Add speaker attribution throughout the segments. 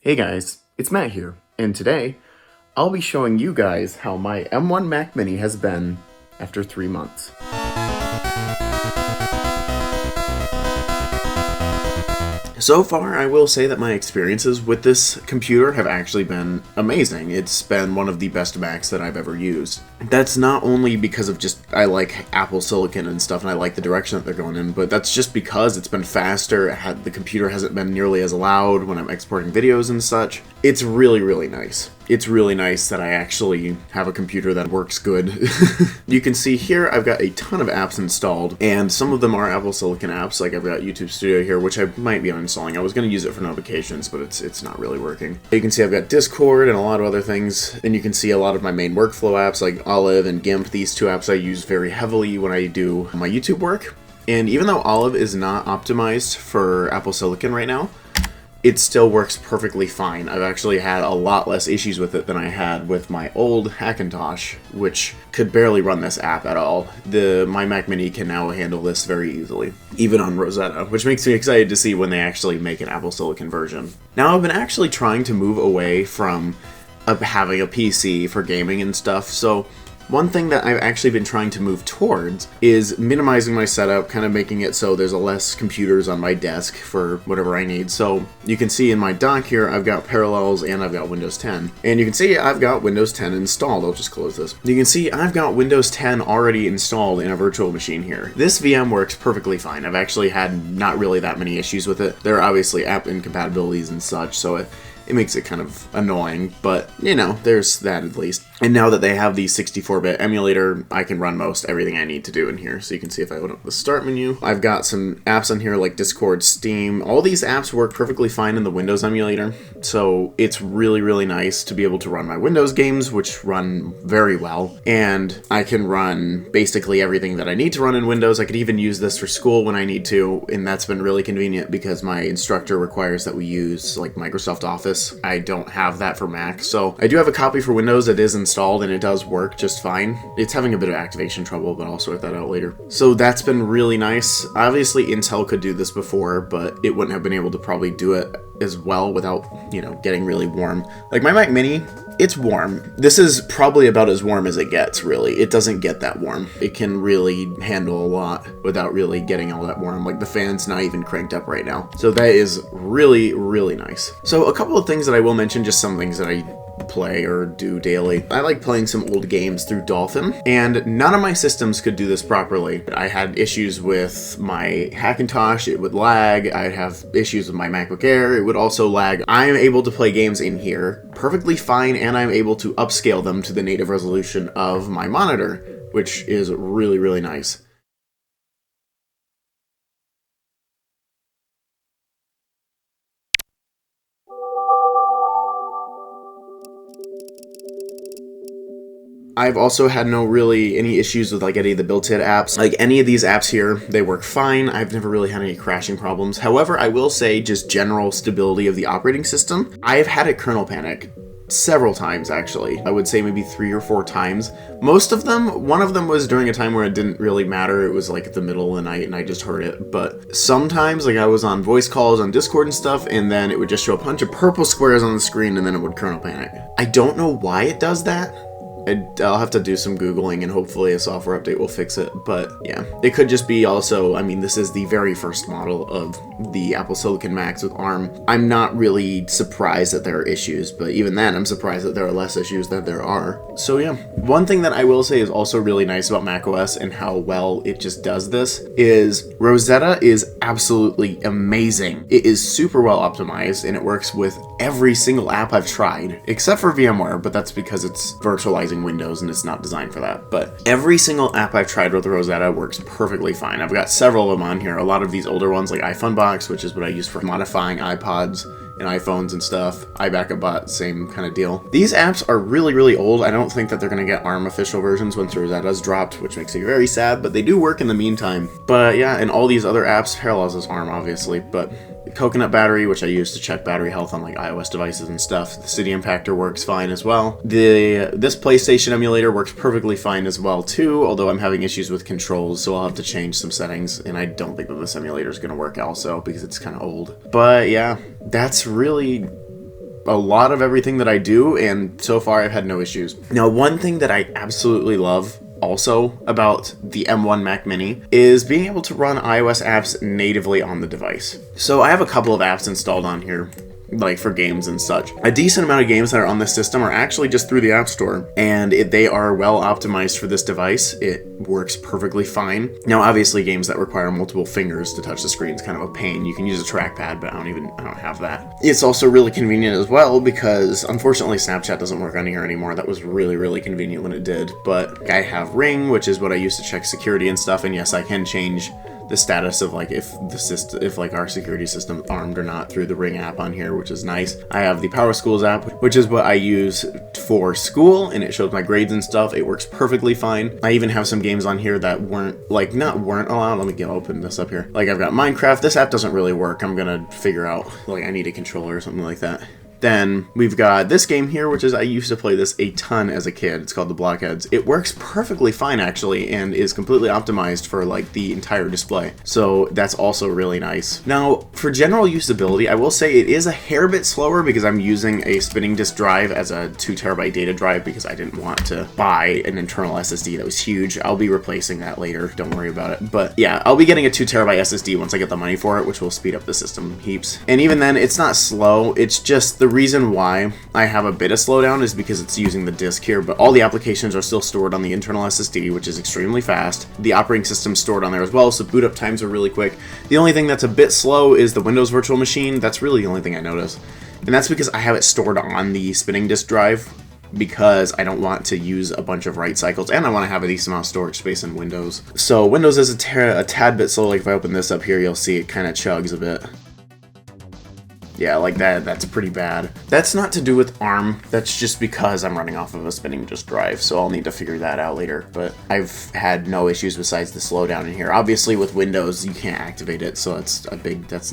Speaker 1: Hey guys, it's Matt here, and today I'll be showing you guys how my M1 Mac Mini has been after 3 months. So far, I will say that my experiences with this computer have actually been amazing. It's been one of the best Macs that I've ever used. That's not only because of just I like Apple Silicon and stuff and I like the direction that they're going in, but that's just because it's been faster, the computer hasn't been nearly as loud when I'm exporting videos and such. It's really, really nice. It's really nice that I actually have a computer that works good. You can see here I've got a ton of apps installed, and some of them are Apple Silicon apps, like I've got YouTube Studio here, which I might be uninstalling. I was going to use it for notifications, but it's not really working. You can see I've got Discord and a lot of other things, and you can see a lot of my main workflow apps like Olive and GIMP. These two apps I use very heavily when I do my YouTube work. And even though Olive is not optimized for Apple Silicon right now, it still works perfectly fine. I've actually had a lot less issues with it than I had with my old Hackintosh, which could barely run this app at all. My Mac Mini can now handle this very easily, even on Rosetta, which makes me excited to see when they actually make an Apple Silicon version. Now, I've been actually trying to move away from having a PC for gaming and stuff, so one thing that I've actually been trying to move towards is minimizing my setup, kind of making it so there's less computers on my desk for whatever I need. So you can see in my dock here, I've got Parallels and I've got Windows 10. And you can see I've got Windows 10 installed. I'll just close this. You can see I've got Windows 10 already installed in a virtual machine here. This VM works perfectly fine. I've actually had not really that many issues with it. There are obviously app incompatibilities and such, so it makes it kind of annoying, but, you know, there's that at least. And now that they have the 64-bit emulator, I can run most everything I need to do in here. So you can see if I open up the start menu, I've got some apps on here like Discord, Steam. All these apps work perfectly fine in the Windows emulator, so it's really, really nice to be able to run my Windows games, which run very well. And I can run basically everything that I need to run in Windows. I could even use this for school when I need to, and that's been really convenient because my instructor requires that we use like Microsoft Office. I don't have that for Mac, so I do have a copy for Windows. It is installed and it does work just fine. It's having a bit of activation trouble, but I'll sort that out later. So that's been really nice. Obviously Intel could do this before, but it wouldn't have been able to probably do it as well without, you know, getting really warm. Like my Mac Mini, it's warm. This is probably about as warm as it gets, really. It doesn't get that warm. It can really handle a lot without really getting all that warm. Like the fan's not even cranked up right now. So that is really, really nice. So a couple of things that I will mention, just some things that I play or do daily. I like playing some old games through Dolphin, and none of my systems could do this properly. I had issues with my Hackintosh, it would lag. I'd have issues with my MacBook Air, it would also lag. I am able to play games in here perfectly fine, and I'm able to upscale them to the native resolution of my monitor, which is really, really nice. I've also had any issues with like any of the built-in apps. Like any of these apps here, they work fine. I've never really had any crashing problems. However, I will say just general stability of the operating system. I've had a kernel panic several times, actually. I would say maybe 3 or 4 times. Most of them, one of them was during a time where it didn't really matter. It was like at the middle of the night and I just heard it. But sometimes, like I was on voice calls on Discord and stuff, and then it would just show a bunch of purple squares on the screen and then it would kernel panic. I don't know why it does that. I'll have to do some Googling and hopefully a software update will fix it, but yeah. It could just be also, I mean, this is the very first model of the Apple Silicon Macs with ARM. I'm not really surprised that there are issues, but even then, I'm surprised that there are less issues than there are. So yeah. One thing that I will say is also really nice about macOS and how well it just does this is Rosetta is absolutely amazing. It is super well optimized and it works with every single app I've tried, except for VMware, but that's because it's virtualizing Windows and it's not designed for that. But every single app I've tried with Rosetta works perfectly fine. I've got several of them on here. A lot of these older ones like iPhoneBox, which is what I use for modifying iPods and iPhones and stuff. iBackupBot, same kind of deal. These apps are really, really old. I don't think that they're going to get ARM official versions once Rosetta's dropped, which makes me very sad, but they do work in the meantime. But yeah, and all these other apps, Parallels is ARM obviously, but Coconut Battery, which I use to check battery health on like iOS devices and stuff. The City Impactor works fine as well. This PlayStation emulator works perfectly fine as well too, although I'm having issues with controls, so I'll have to change some settings, and I don't think that this emulator is going to work also because it's kind of old. But yeah, that's really a lot of everything that I do, and so far I've had no issues. Now, one thing that I absolutely love also about the M1 Mac Mini is being able to run iOS apps natively on the device. So I have a couple of apps installed on here, like for games and such. A decent amount of games that are on this system are actually just through the App Store, and they are well optimized for this device. It works perfectly fine. Now, obviously, games that require multiple fingers to touch the screen is kind of a pain. You can use a trackpad, but I don't have that. It's also really convenient as well because, unfortunately, Snapchat doesn't work on here anymore. That was really, really convenient when it did. But I have Ring, which is what I use to check security and stuff, and yes, I can change the status of like if like our security system is armed or not through the Ring app on here, which is nice. I have the Power Schools app, which is what I use for school, and it shows my grades and stuff. It works perfectly fine. I even have some games on here that weren't allowed. Let me open this up here. Like I've got Minecraft. This app doesn't really work. I'm gonna figure out, like, I need a controller or something like that. Then we've got this game here, which is, I used to play this a ton as a kid. It's called the Blockheads. It works perfectly fine, actually, and is completely optimized for, like, the entire display. So that's also really nice. Now, for general usability, I will say it is a hair bit slower because I'm using a spinning disk drive as a 2TB data drive because I didn't want to buy an internal SSD that was huge. I'll be replacing that later. Don't worry about it. But yeah, I'll be getting a 2TB SSD once I get the money for it, which will speed up the system heaps. And even then, it's not slow. It's just the reason why I have a bit of slowdown is because it's using the disk here, but all the applications are still stored on the internal SSD, which is extremely fast. The operating system's stored on there as well, so boot up times are really quick. The only thing that's a bit slow is the Windows Virtual Machine. That's really the only thing I notice. And that's because I have it stored on the spinning disk drive because I don't want to use a bunch of write cycles, and I want to have a decent amount of storage space in Windows. So Windows is a tad bit slow. Like if I open this up here, you'll see it kind of chugs a bit. Yeah, like that's pretty bad. That's not to do with ARM, that's just because I'm running off of a spinning disk drive, so I'll need to figure that out later. But I've had no issues besides the slowdown in here. Obviously with Windows, you can't activate it, so that's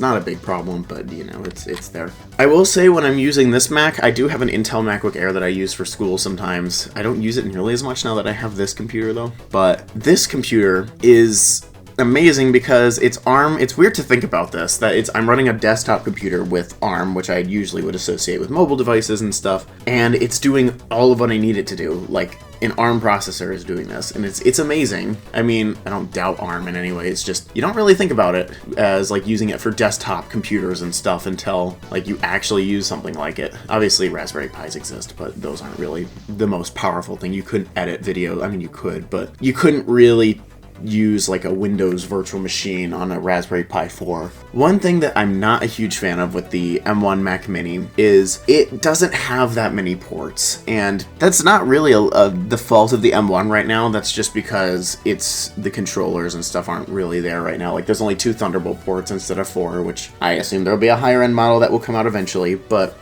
Speaker 1: not a big problem, but you know, it's there. I will say when I'm using this Mac, I do have an Intel MacBook Air that I use for school sometimes. I don't use it nearly as much now that I have this computer though. But this computer is amazing because it's ARM. It's weird to think about this, that I'm running a desktop computer with ARM, which I usually would associate with mobile devices and stuff, and it's doing all of what I need it to do. Like, an ARM processor is doing this, and it's amazing. I mean, I don't doubt ARM in any way, it's just, you don't really think about it as, like, using it for desktop computers and stuff until, like, you actually use something like it. Obviously, Raspberry Pis exist, but those aren't really the most powerful thing. You couldn't edit video, I mean, you could, but you couldn't really use like a Windows virtual machine on a Raspberry Pi 4. One thing that I'm not a huge fan of with the M1 Mac Mini is it doesn't have that many ports, and that's not really the fault of the M1 right now. That's just because the controllers and stuff aren't really there right now. Like there's only 2 Thunderbolt ports instead of 4, which I assume there'll be a higher end model that will come out eventually, but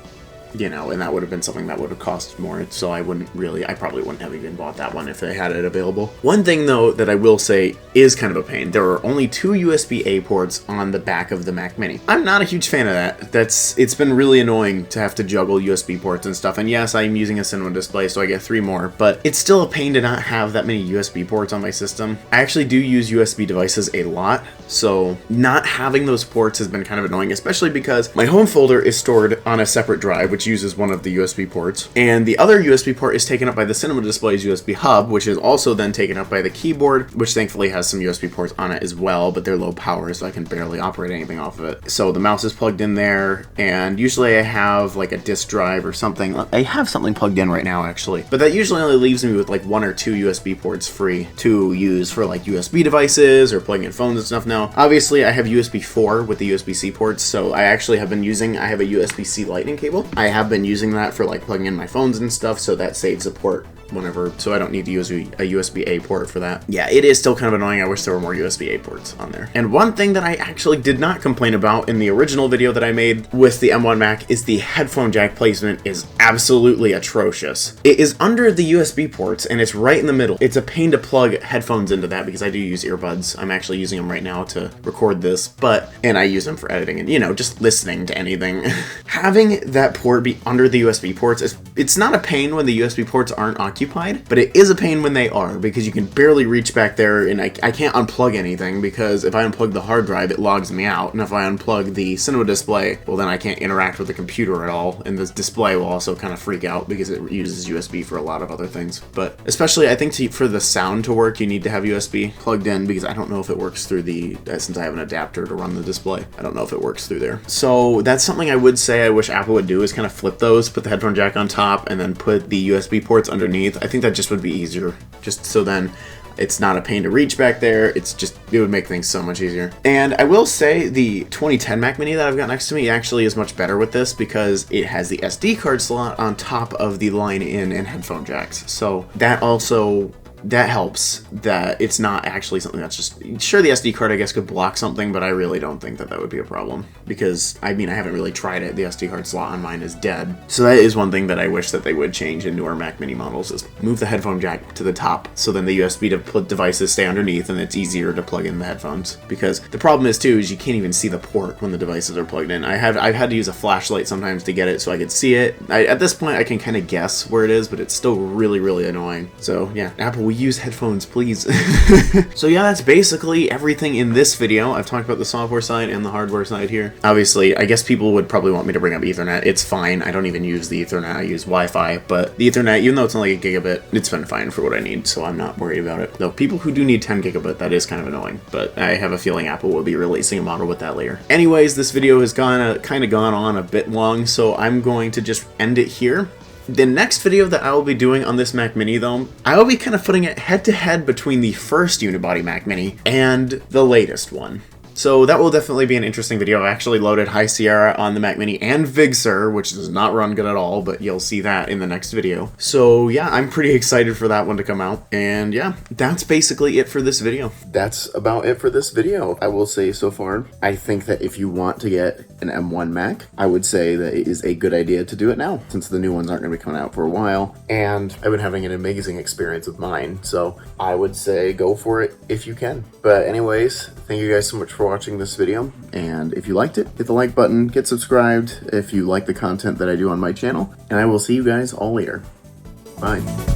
Speaker 1: you know, and that would have been something that would have cost more, so I probably wouldn't have even bought that one if they had it available. One thing, though, that I will say is kind of a pain. There are only 2 USB-A ports on the back of the Mac Mini. I'm not a huge fan of that. It's been really annoying to have to juggle USB ports and stuff, and yes, I'm using a cinema display, so I get 3 more, but it's still a pain to not have that many USB ports on my system. I actually do use USB devices a lot, so not having those ports has been kind of annoying, especially because my home folder is stored on a separate drive, which uses one of the USB ports, and the other USB port is taken up by the cinema display's USB hub, which is also then taken up by the keyboard, which thankfully has some USB ports on it as well, but they're low power, so I can barely operate anything off of it. So the mouse is plugged in there, and usually I have like a disk drive or something. I have something plugged in right now, actually, but that usually only leaves me with like 1 or 2 USB ports free to use for like USB devices or plugging in phones and stuff now. Obviously, I have USB 4 with the USB-C ports, so I have a USB-C lightning cable. I have been using that for like plugging in my phones and stuff, so that saves a port whenever, so I don't need to use a USB-A port for that. Yeah, it is still kind of annoying. I wish there were more USB-A ports on there. And one thing that I actually did not complain about in the original video that I made with the M1 Mac is the headphone jack placement is absolutely atrocious. It is under the USB ports and it's right in the middle. It's a pain to plug headphones into that because I do use earbuds. I'm actually using them right now to record this, and I use them for editing and, you know, just listening to anything. Having that port be under the USB ports, it's not a pain when the USB ports aren't occupied occupied, but it is a pain when they are, because you can barely reach back there, and I can't unplug anything, because if I unplug the hard drive, it logs me out, and if I unplug the cinema display, well then I can't interact with the computer at all, and the display will also kind of freak out because it uses USB for a lot of other things. But especially I think for the sound to work, you need to have USB plugged in, because I don't know if it works through the, since I have an adapter to run the display, I don't know if it works through there. So that's something I would say I wish Apple would do, is kind of flip those, put the headphone jack on top, and then put the USB ports underneath. I think that just would be easier, just so then it's not a pain to reach back there. It's just, it would make things so much easier. And I will say the 2010 Mac Mini that I've got next to me actually is much better with this, because it has the SD card slot on top of the line in and headphone jacks. So that also, that helps, that it's not actually something that's just, sure, the SD card I guess could block something, but I really don't think that that would be a problem, because I mean, I haven't really tried it. The SD card slot on mine is dead. So that is one thing that I wish that they would change in newer Mac Mini models, is move the headphone jack to the top, so then the USB devices stay underneath and it's easier to plug in the headphones. Because the problem is too, is you can't even see the port when the devices are plugged in. I've had to use a flashlight sometimes to get it so I could see it. At this point I can kind of guess where it is, but it's still really, really annoying. So yeah, Apple, we use headphones, please. So yeah, that's basically everything in this video. I've talked about the software side and the hardware side here. Obviously, I guess people would probably want me to bring up Ethernet. It's fine. I don't even use the Ethernet. I use Wi-Fi, but the Ethernet, even though it's only a gigabit, it's been fine for what I need, so I'm not worried about it. Though people who do need 10 gigabit, that is kind of annoying, but I have a feeling Apple will be releasing a model with that later. Anyways, this video has kind of gone on a bit long, so I'm going to just end it here. The next video that I will be doing on this Mac Mini, though, I will be kind of putting it head-to-head between the first unibody Mac Mini and the latest one. So that will definitely be an interesting video. I actually loaded High Sierra on the Mac Mini and Big Sur, which does not run good at all, but you'll see that in the next video. So yeah, I'm pretty excited for that one to come out. And yeah, that's basically it for this video. That's about it for this video. I will say so far, I think that if you want to get an M1 Mac, I would say that it is a good idea to do it now, since the new ones aren't going to be coming out for a while. And I've been having an amazing experience with mine, so I would say go for it if you can. But anyways, thank you guys so much for watching this video, and if you liked it, hit the like button, get subscribed if you like the content that I do on my channel, and I will see you guys all later. Bye.